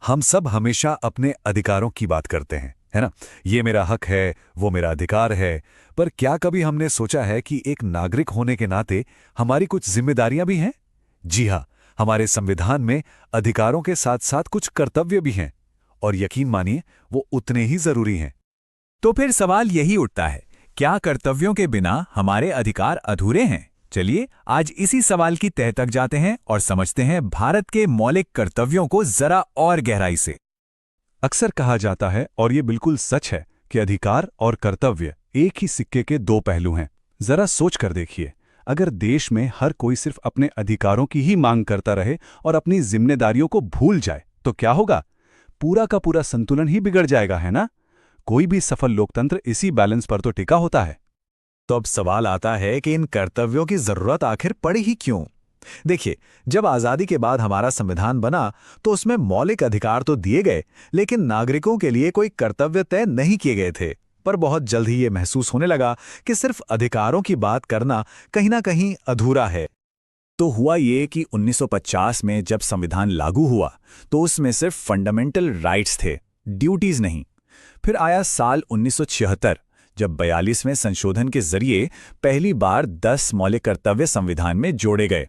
हम सब हमेशा अपने अधिकारों की बात करते हैं, है ना? ये मेरा हक है, वो मेरा अधिकार है। पर क्या कभी हमने सोचा है कि एक नागरिक होने के नाते हमारी कुछ जिम्मेदारियां भी हैं? जी हाँ, हमारे संविधान में अधिकारों के साथ-साथ कुछ कर्तव्य भी हैं। और यकीन मानिए, वो उतने ही जरूरी हैं। तो फिर सवाल यही उठता है, क्या कर्तव्यों के बिना हमारे अधिकार अधूरे हैं? चलिए आज इसी सवाल की तह तक जाते हैं और समझते हैं भारत के मौलिक कर्तव्यों को जरा और गहराई से। अक्सर कहा जाता है, और ये बिल्कुल सच है, कि अधिकार और कर्तव्य एक ही सिक्के के दो पहलू हैं। जरा सोच कर देखिए, अगर देश में हर कोई सिर्फ अपने अधिकारों की ही मांग करता रहे और अपनी जिम्मेदारियों को भूल जाए, तो क्या होगा? पूरा का पूरा संतुलन ही बिगड़ जाएगा, है ना? कोई भी सफल लोकतंत्र इसी बैलेंस पर तो टिका होता है। तो अब सवाल आता है कि इन कर्तव्यों की जरूरत आखिर पड़ी ही क्यों? देखिए, जब आजादी के बाद हमारा संविधान बना तो उसमें मौलिक अधिकार तो दिए गए, लेकिन नागरिकों के लिए कोई कर्तव्य तय नहीं किए गए थे। पर बहुत जल्द ही ये महसूस होने लगा कि सिर्फ अधिकारों की बात करना कहीं ना कहीं अधूरा है। तो हुआ ये कि 1950 में जब संविधान लागू हुआ तो उसमें सिर्फ फंडामेंटल राइट्स थे, ड्यूटीज नहीं। फिर आया साल 1976, जब 42वें संशोधन के जरिए पहली बार 10 मौलिक कर्तव्य संविधान में जोड़े गए।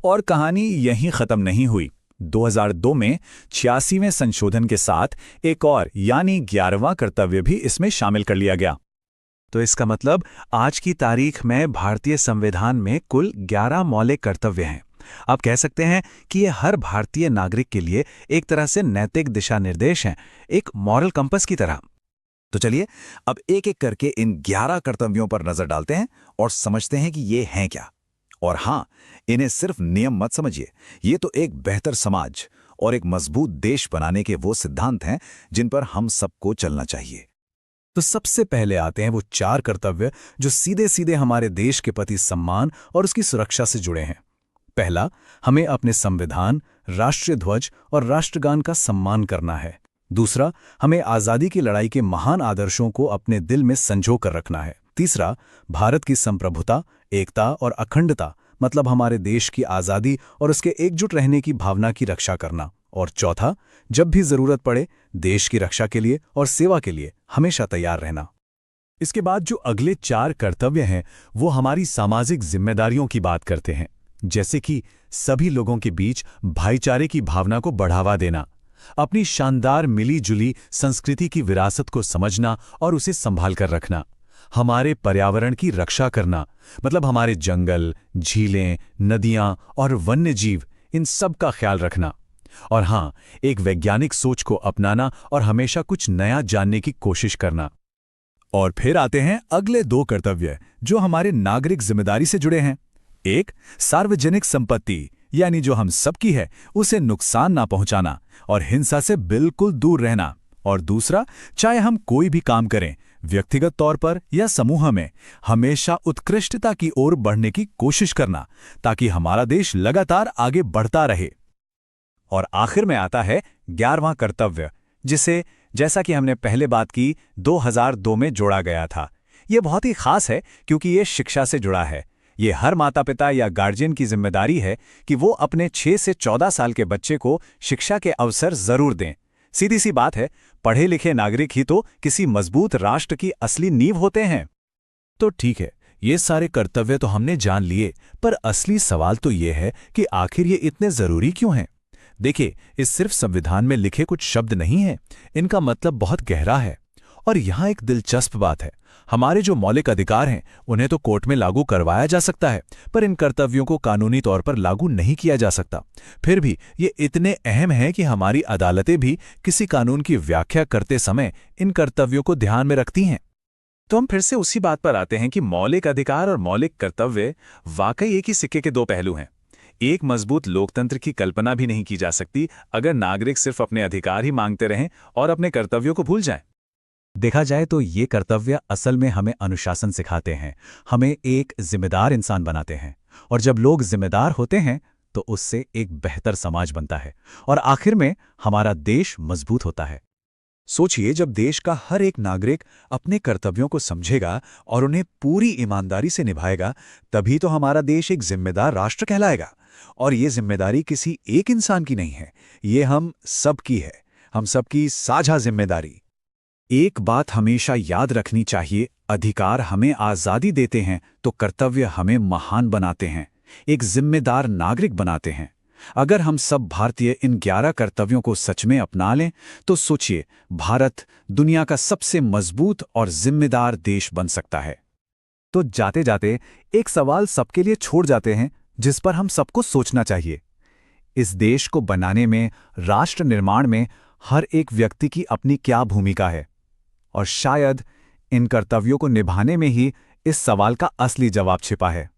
और कहानी यहीं खत्म नहीं हुई। 2002 में 86वें संशोधन के साथ एक और यानी 11वां कर्तव्य भी इसमें शामिल कर लिया गया। तो इसका मतलब आज की तारीख में भारतीय संविधान में कुल 11 मौलिक कर्तव्य हैं। आप कह सकते हैं कि ये हर भारतीय नागरिक के लिए एक तरह से नैतिक दिशा निर्देश हैं, एक मॉरल कंपस की तरह। तो चलिए अब एक एक करके इन 11 कर्तव्यों पर नजर डालते हैं और समझते हैं कि ये हैं क्या। और हाँ, इन्हें सिर्फ नियम मत समझिए, ये तो एक बेहतर समाज और एक मजबूत देश बनाने के वो सिद्धांत हैं जिन पर हम सबको चलना चाहिए। तो सबसे पहले आते हैं वो 4 कर्तव्य जो सीधे सीधे हमारे देश के प्रति सम्मान और उसकी सुरक्षा से जुड़े हैं। पहला, हमें अपने संविधान, राष्ट्रीय ध्वज और राष्ट्रगान का सम्मान करना है। दूसरा, हमें आज़ादी की लड़ाई के महान आदर्शों को अपने दिल में संजो कर रखना है। तीसरा, भारत की संप्रभुता, एकता और अखंडता, मतलब हमारे देश की आज़ादी और उसके एकजुट रहने की भावना की रक्षा करना। और चौथा, जब भी जरूरत पड़े देश की रक्षा के लिए और सेवा के लिए हमेशा तैयार रहना। इसके बाद जो अगले 4 कर्तव्य हैं वो हमारी सामाजिक जिम्मेदारियों की बात करते हैं, जैसे कि सभी लोगों के बीच भाईचारे की भावना को बढ़ावा देना, अपनी शानदार मिली-जुली संस्कृति की विरासत को समझना और उसे संभाल कर रखना, हमारे पर्यावरण की रक्षा करना, मतलब हमारे जंगल, झीलें, नदियां और वन्य जीव, इन सब का ख्याल रखना। और हाँ, एक वैज्ञानिक सोच को अपनाना और हमेशा कुछ नया जानने की कोशिश करना। और फिर आते हैं अगले 2 कर्तव्य जो हमारे नागरिक जिम्मेदारी से जुड़े हैं। एक, सार्वजनिक संपत्ति, यानी जो हम सबकी है उसे नुकसान ना पहुंचाना और हिंसा से बिल्कुल दूर रहना। और दूसरा, चाहे हम कोई भी काम करें, व्यक्तिगत तौर पर या समूह में, हमेशा उत्कृष्टता की ओर बढ़ने की कोशिश करना, ताकि हमारा देश लगातार आगे बढ़ता रहे। और आखिर में आता है 11वां कर्तव्य, जिसे, जैसा कि हमने पहले बात की, 2002 में जोड़ा गया था। ये बहुत ही खास है क्योंकि ये शिक्षा से जुड़ा है। ये हर माता पिता या गार्जियन की जिम्मेदारी है कि वो अपने 6 से 14 साल के बच्चे को शिक्षा के अवसर जरूर दें। सीधी सी बात है, पढ़े लिखे नागरिक ही तो किसी मजबूत राष्ट्र की असली नींव होते हैं। तो ठीक है, ये सारे कर्तव्य तो हमने जान लिए, पर असली सवाल तो ये है कि आखिर ये इतने जरूरी क्यों हैं? देखिए, इस सिर्फ संविधान में लिखे कुछ शब्द नहीं हैं, इनका मतलब बहुत गहरा है। और यहाँ एक दिलचस्प बात है, हमारे जो मौलिक अधिकार हैं उन्हें तो कोर्ट में लागू करवाया जा सकता है, पर इन कर्तव्यों को कानूनी तौर पर लागू नहीं किया जा सकता। फिर भी ये इतने अहम हैं कि हमारी अदालतें भी किसी कानून की व्याख्या करते समय इन कर्तव्यों को ध्यान में रखती हैं। तो हम फिर से उसी बात पर आते हैं कि मौलिक अधिकार और मौलिक कर्तव्य वाकई एक ही सिक्के के 2 पहलू हैं। एक मजबूत लोकतंत्र की कल्पना भी नहीं की जा सकती अगर नागरिक सिर्फ अपने अधिकार ही मांगते रहें और अपने कर्तव्यों को भूल जाएं। देखा जाए तो ये कर्तव्य असल में हमें अनुशासन सिखाते हैं, हमें एक जिम्मेदार इंसान बनाते हैं। और जब लोग जिम्मेदार होते हैं तो उससे एक बेहतर समाज बनता है और आखिर में हमारा देश मजबूत होता है। सोचिए, जब देश का हर एक नागरिक अपने कर्तव्यों को समझेगा और उन्हें पूरी ईमानदारी से निभाएगा, तभी तो हमारा देश एक जिम्मेदार राष्ट्र कहलाएगा। और ये जिम्मेदारी किसी एक इंसान की नहीं है, ये हम सब की है। हम सबकी साझा जिम्मेदारी। एक बात हमेशा याद रखनी चाहिए, अधिकार हमें आज़ादी देते हैं तो कर्तव्य हमें महान बनाते हैं, एक जिम्मेदार नागरिक बनाते हैं। अगर हम सब भारतीय इन 11 कर्तव्यों को सच में अपना लें तो सोचिए, भारत दुनिया का सबसे मजबूत और जिम्मेदार देश बन सकता है। तो जाते जाते एक सवाल सबके लिए छोड़ जाते हैं जिस पर हम सबको सोचना चाहिए। इस देश को बनाने में, राष्ट्र निर्माण में हर एक व्यक्ति की अपनी क्या भूमिका है? और शायद इन कर्तव्यों को निभाने में ही इस सवाल का असली जवाब छिपा है।